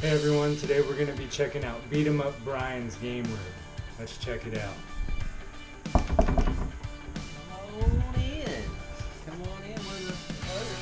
Hey everyone, today we're going to be checking out Beat 'em Up Brian's game room. Let's check it out. Come on in. Come on in where the other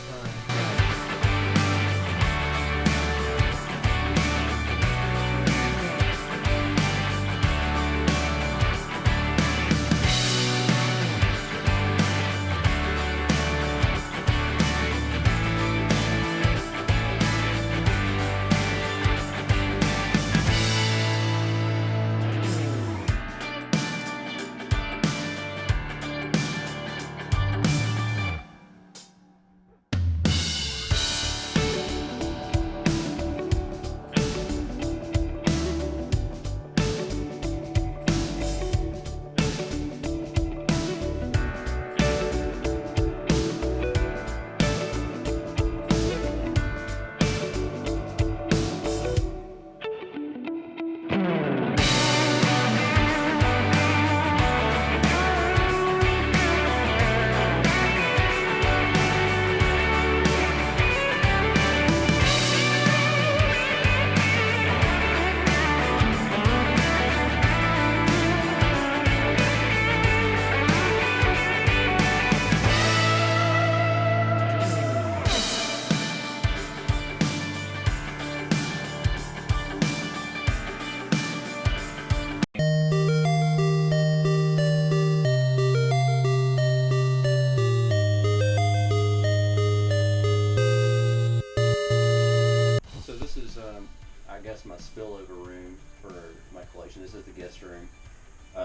my spillover room for my collection. This is the guest room.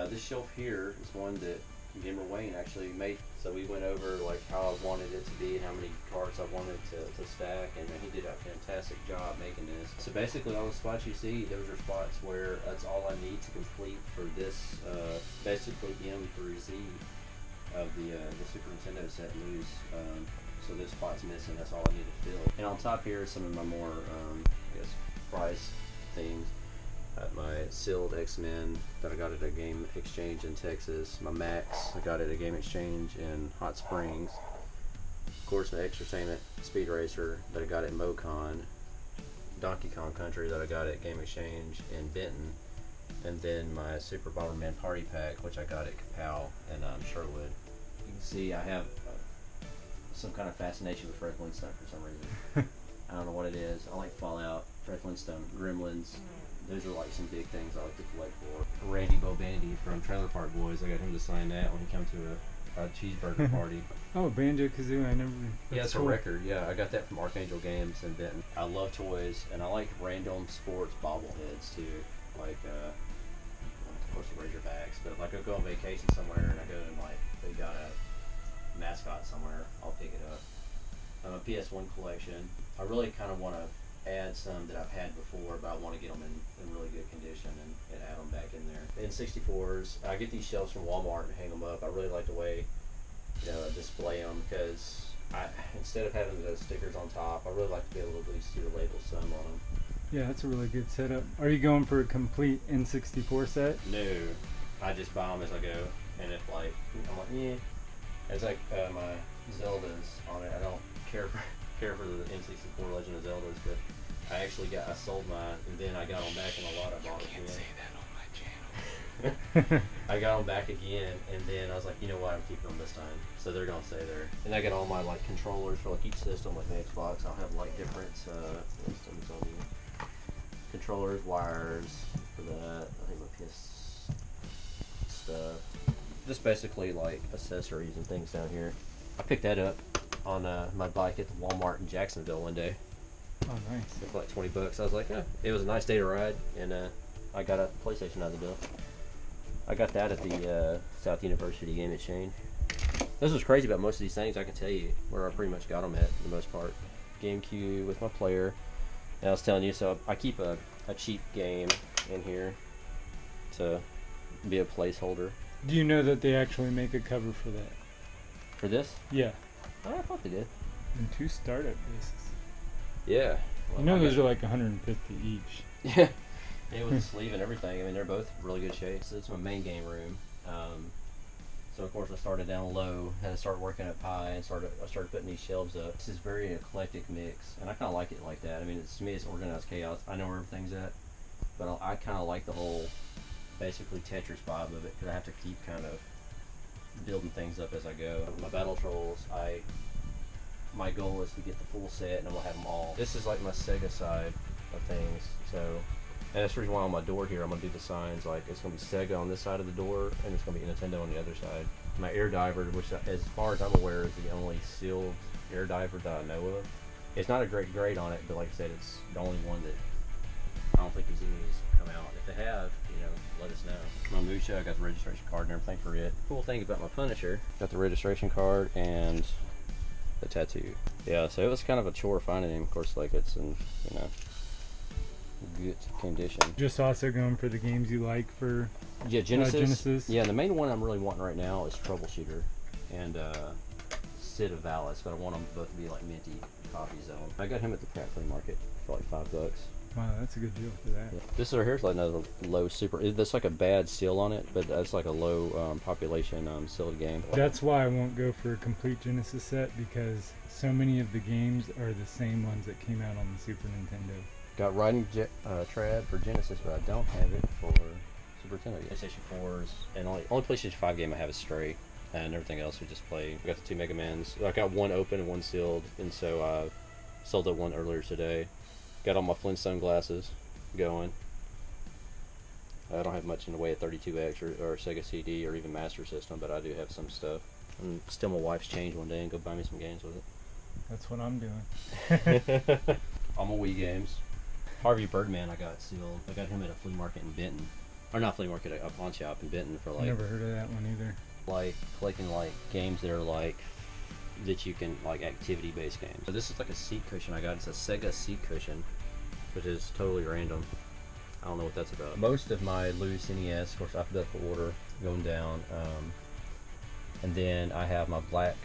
This shelf here is one that Gamer Wayne actually made. So we went over like how I wanted it to be and how many cards I wanted to stack, and he did a fantastic job making this. So basically all the spots you see, those are spots where that's all I need to complete for this basically M through Z of the Super Nintendo set loose. So this spot's missing, that's all I need to fill. And on top here is some of my more I guess prize things. My sealed X-Men that I got at a game exchange in Texas. My m.a.c.s I got at a game exchange in Hot Springs. Of course, my Extertainment Speed Racer that I got at MoCon. Donkey Kong Country that I got at Game Exchange in Benton. And then my Super Bomberman Party Pack, which I got at Kapow and Sherwood. You can see I have some kind of fascination with Fred Flintstone for some reason. I don't know what it is. I like Fallout, Fred Flintstone, Gremlins. Those are like some big things I like to collect for. Randy Bobandy from Trailer Park Boys. I got him to sign that when he came to a cheeseburger party. Oh, Banjo-Kazooie, I never... Yeah, it's cool. a record. Yeah, I got that from Archangel Games in Benton. I love toys, and I like random sports bobbleheads too. Like, of course, the Razorbacks. But if I go on vacation somewhere and I go and like they got a mascot somewhere, I'll pick it up. A PS1 collection. I really kind of want to add some that I've had before, but I want to get them in really good condition and add them back in there. N64s, I get these shelves from Walmart and hang them up. I really like the way display them, because instead of having those stickers on top, I really like to be able to at least see the label some on them. Yeah, that's a really good setup. Are you going for a complete N64 set? No, I just buy them as I go, and if like I'm like, yeah, it's like my Zeldas on it. I don't care for the N64 Legend of Zeldas, but I sold mine, and then I got them back in a lot. I bought it again. Say that on my channel. I got them back again, and then I was like, you know what, I'm keeping them this time, so they're gonna stay there. And I got all my like controllers for like each system, like my Xbox. I'll have like different systems on you. Controllers, wires for that. I think my PS stuff. Just basically like accessories and things down here. I picked that up on my bike at the Walmart in Jacksonville one day. Oh, nice. For like $20. I was like, it was a nice day to ride, and I got a PlayStation out of the deal. I got that at the South University Game Exchange. This was crazy about most of these things. I can tell you where I pretty much got them at for the most part. GameCube with my player. And I was telling you, so I keep a cheap game in here to be a placeholder. Do you know that they actually make a cover for that? For this? Yeah. Oh, I thought they did. And 2 startup discs. Yeah. Well, You know those are like 150 each. Yeah. Yeah, with the sleeve and everything. I mean, they're both really good shape. So it's my main game room. So of course I started down low, had to start working up high, and I started putting these shelves up. This is very eclectic mix, and I kind of like it like that. I mean, to me, it's organized chaos. I know where everything's at, but I kind of like the whole, basically Tetris vibe of it, because I have to keep kind of building things up as I go. My battle trolls, my goal is to get the full set, and then we'll have them all. This is like my Sega side of things, so. And that's the reason why on my door here I'm going to do the signs like it's going to be Sega on this side of the door and it's going to be Nintendo on the other side. My air diver, which as far as I'm aware is the only sealed air diver that I know of. It's not a great grade on it, but like I said, it's the only one that I don't think these enemies come out. If they have, let us know. My Mucha, I got the registration card and everything for it. Cool thing about my Punisher, got the registration card and the tattoo. Yeah, so it was kind of a chore finding him. Of course, like it's in, good condition. Just also going for the games you like for Genesis. Yeah, the main one I'm really wanting right now is Troubleshooter and Sid of Valis, but I want them both to be like minty copies of them. I got him at the Pratt Flea Market for like $5. Wow, that's a good deal for that. Yeah. This right here is like another low super. That's like a bad seal on it, but that's like a low population sealed game. That's why I won't go for a complete Genesis set, because so many of the games are the same ones that came out on the Super Nintendo. Got Riding Trad for Genesis, but I don't have it for Super Nintendo yet. PlayStation 4s, and only PlayStation 5 game I have is Stray, and everything else we just play. I got the 2 Mega Mans. I got one open and one sealed, and so I sold that one earlier today. Got all my Flintstone glasses going. I don't have much in the way of 32X or Sega CD or even Master System, but I do have some stuff. And steal my wife's change one day and go buy me some games with it. That's what I'm doing. All my Wii games. Harvey Birdman I got sealed. I got him at a flea market in Benton. Or not flea market, a pawn shop in Benton for like... Never heard of that one either. Like collecting like games that are like... that you can, like activity-based games. So this is like a seat cushion I got. It's a Sega seat cushion, which is totally random. I don't know what that's about. Most of my loose NES, of course I put that for order, going down. And then I have my black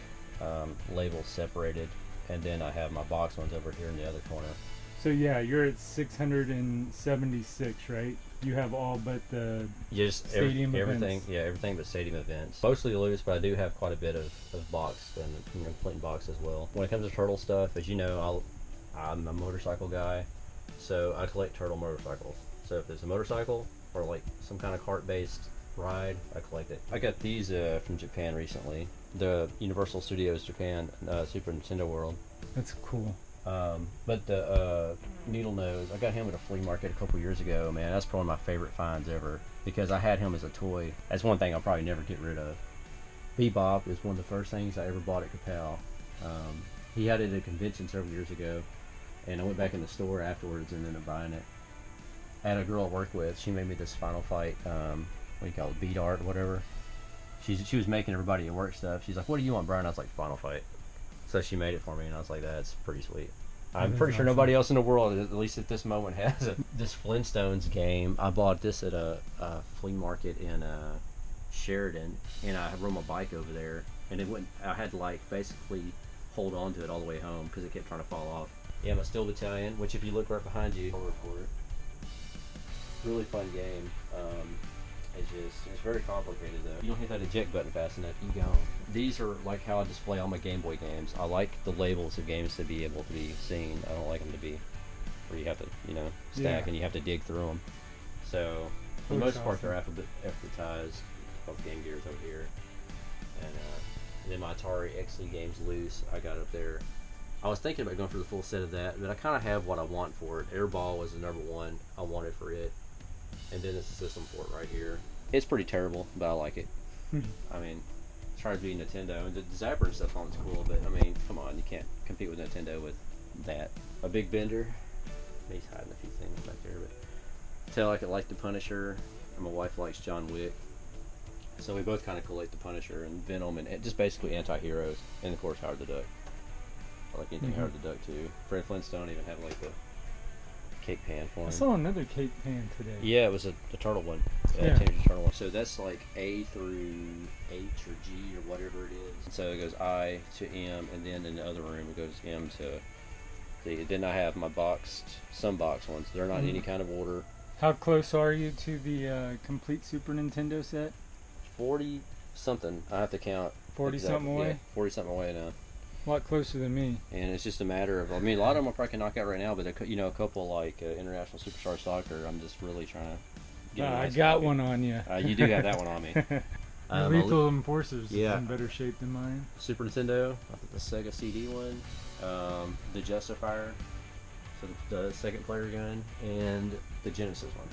labels separated, and then I have my box ones over here in the other corner. So yeah, you're at 676, right? You have all but the stadium everything, events. yeah, everything but stadium events. Mostly loose, but I do have quite a bit of box and complete box as well. When it comes to turtle stuff, as you know, I'm a motorcycle guy, so I collect turtle motorcycles. So if there's a motorcycle or like some kind of cart-based ride, I collect it. I got these from Japan recently, the Universal Studios Japan Super Nintendo World. That's cool. But the Needle Nose, I got him at a flea market a couple years ago. Man, that's probably my favorite finds ever, because I had him as a toy. That's one thing I'll probably never get rid of. Bebop is one of the first things I ever bought at Capel. He had it at a convention several years ago, and I went back in the store afterwards and ended up buying it. I had a girl I worked with. She made me this Final Fight, what do you call it, bead art or whatever. She was making everybody at work stuff. She's like, "What do you want, Brian?" I was like, "Final Fight." So she made it for me, and I was like, "That's pretty sweet." I'm pretty sure nobody else in the world, at least at this moment, has it. This Flintstones game, I bought this at a flea market in Sheridan, and I rode my bike over there, and I had to like basically hold on to it all the way home because it kept trying to fall off. Yeah, my Steel Battalion, which if you look right behind you, I'll report it. Really fun game. It's very complicated though. You don't hit that eject button fast enough, you go. These are like how I display all my Game Boy games. I like the labels of games to be able to be seen. I don't like them to be where you have to, stack and you have to dig through them. So for the most part, they're alphabetized. Both Game Gears over here, and then my Atari XE games loose. I got up there. I was thinking about going for the full set of that, but I kind of have what I want for it. Airball was the number one I wanted for it. And then it's the system port right here. It's pretty terrible, but I like it. I mean, it's trying to be Nintendo. And the Zapper and stuff on it's cool, but I mean, come on, you can't compete with Nintendo with that. A big bender. He's hiding a few things back there, but tell I could like the Punisher, and my wife likes John Wick. So we both kind of collect the Punisher and Venom and just basically anti-heroes. And of course, Howard the Duck. I like anything Howard the Duck too. Fred Flintstone even had like the cake pan for him. I saw another cake pan today. Yeah, it was a turtle one. Yeah. Teenage Turtle one. So that's like A through H or G or whatever it is. So it goes I to M, and then in the other room it goes M to Z. Then I have my some box ones. They're not in any kind of order. How close are you to the complete Super Nintendo set? 40 something. I have to count. 40 something away? Yeah, 40 something away now. A lot closer than me. And it's just a matter of, I mean, a lot of them I probably can knock out right now, but a couple like International Superstar Soccer, I'm just really trying to get a I nice got copy. one on you. You do have that one on me. Lethal Enforcers yeah. is in better shape than mine. Super Nintendo, I think the Sega CD one, the Justifier, so the second player gun, and the Genesis one.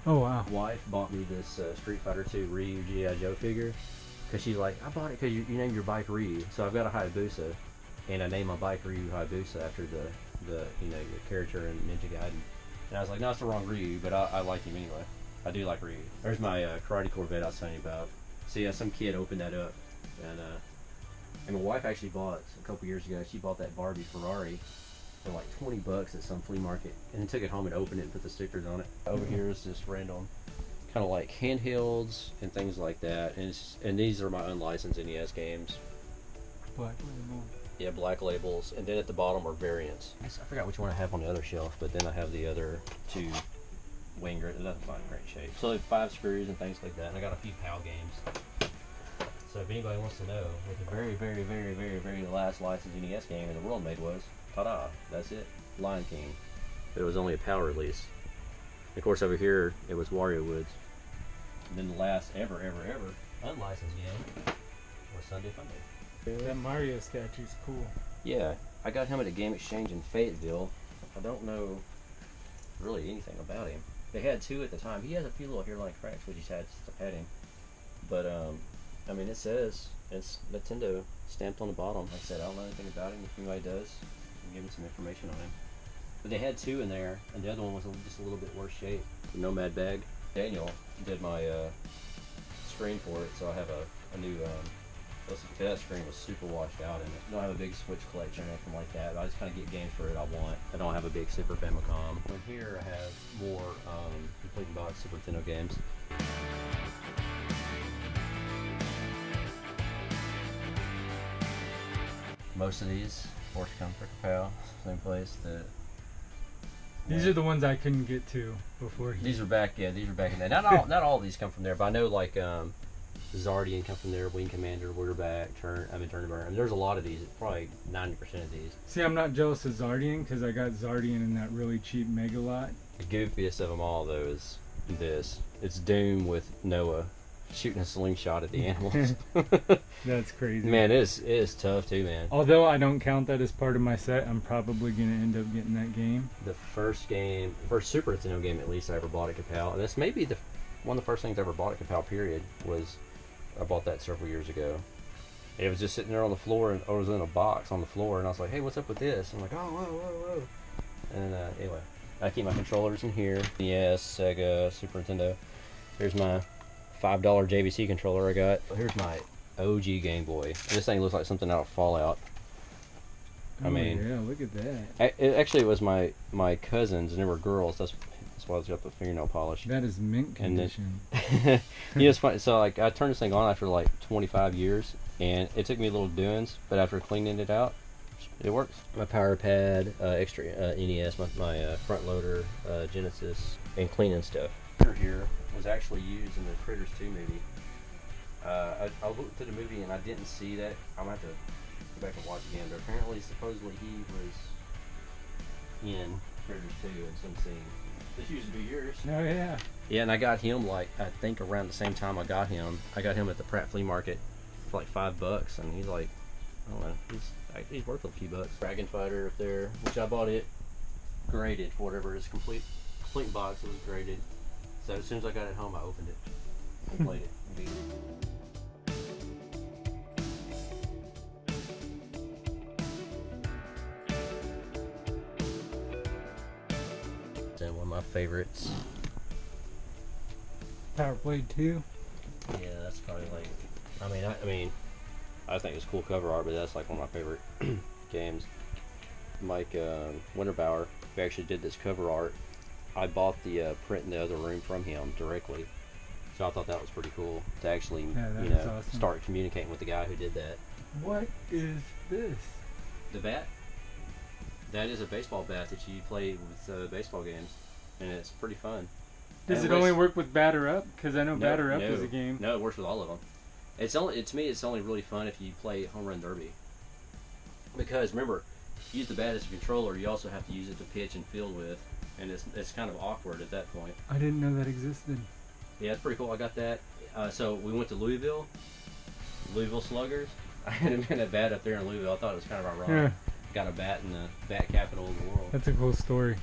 Oh wow. Wife bought me this Street Fighter 2 Ryu G.I. Joe figure because she's like, I bought it because you named your bike Ryu, so I've got a Hayabusa, and I named my bike Ryu Hayabusa after the your character in Ninja Gaiden. And I was like, no, it's the wrong Ryu, but I like him anyway. I do like Ryu. There's my Karate Corvette I was telling you about. So yeah, some kid opened that up, and my wife actually bought a couple years ago. She bought that Barbie Ferrari for like $20 at some flea market, and then took it home and opened it and put the stickers on it. Over here is just random, kind of like handhelds and things like that. And these are my unlicensed NES games. Black Label. Yeah, black labels, and then at the bottom are variants. I forgot which one I have on the other shelf, but then I have the other two wing grids. It doesn't find great shape. So like 5 screws and things like that, and I got a few PAL games. So if anybody wants to know what the very, very, very, very, very last licensed NES game in the world made was, ta-da, that's it, Lion King. But it was only a PAL release. And of course over here, it was Wario Woods. And then the last ever unlicensed game was Sunday Funday. That Mario statue's cool. Yeah, I got him at a game exchange in Fayetteville. I don't know really anything about him. They had 2 at the time. He has a few little hairline cracks, which he's had since I've had him. But, I mean, it says it's Nintendo stamped on the bottom. Like I said, I don't know anything about him. If anybody does, I can give him some information on him. But they had 2 in there, and the other one was just a little bit worse shape. The Nomad bag. Daniel did my screen for it, so I have a new that screen was super washed out in it. I don't have a big Switch collection or anything like that. I just kind of get games for it I want. I don't have a big Super Famicom. And here I have more complete box Super Nintendo games. Most of these, Force Come for Kapow, same place. These are the ones I couldn't get to before. These are back in there. Not all of these come from there, but I know like Zardian come from there, Wing Commander, Wheelback, Turn and Burn. I mean, there's a lot of these, probably 90% of these. See, I'm not jealous of Zardian because I got Zardian in that really cheap Mega Lot. The goofiest of them all, though, is this. It's Doom with Noah shooting a slingshot at the animals. That's crazy. Man, it is tough too, man. Although I don't count that as part of my set, I'm probably going to end up getting that game. The first Super Nintendo game at least I ever bought at Kapow, and this may be one of the first things I ever bought at Kapow, period, was I bought that several years ago. It was just sitting there on the floor, and it was in a box on the floor, and I was like, hey, what's up with this? I'm like, oh, whoa. And anyway, I keep my controllers in here. NES, Sega, Super Nintendo. Here's my $5 JVC controller I got. Here's my OG Game Boy. This thing looks like something out of Fallout. I mean, yeah, look at that. It was my cousins, and they were girls. That's why it's got the fingernail polish. That is mint condition. It's funny. So like, I turned this thing on after like 25 years, and it took me a little doings, but after cleaning it out, it works. My power pad, extra NES, my front loader, Genesis, and cleaning stuff. Here was actually used in the Critters 2 movie. I looked through the movie and I didn't see that. I'm gonna have to go back and watch again. But apparently, supposedly, he was in Critters 2 in some scene. This used to be yours. Oh yeah. Yeah, and I got him like I think around the same time I got him at the Pratt Flea Market for like $5, and he's like, I don't know, he's worth a few bucks. Dragon Fighter up there, which I bought it graded for whatever it is, complete box. It was graded. So as soon as I got it home, I opened it and played it and beat it. And one of my favorites. Power Blade 2. Yeah, that's probably like. I mean, I think it's cool cover art, but that's like one of my favorite games. Mike Winterbauer, who actually did this cover art, I bought the print in the other room from him directly, so I thought that was pretty cool to actually, awesome. Start communicating with the guy who did that. What is this? The bat? That is a baseball bat that you play with baseball games, and it's pretty fun. Does it only work with Batter Up? Because I know Batter Up is a game. No, it works with all of them. To me, it's only really fun if you play home run derby. Because remember, you use the bat as a controller, you also have to use it to pitch and field with, and it's kind of awkward at that point. I didn't know that existed. Yeah, it's pretty cool. I got that. So we went to Louisville Sluggers. I had him in a bat up there in Louisville. I thought it was kind of ironic. Yeah, Got a bat in the bat capital of the world. that's a cool story.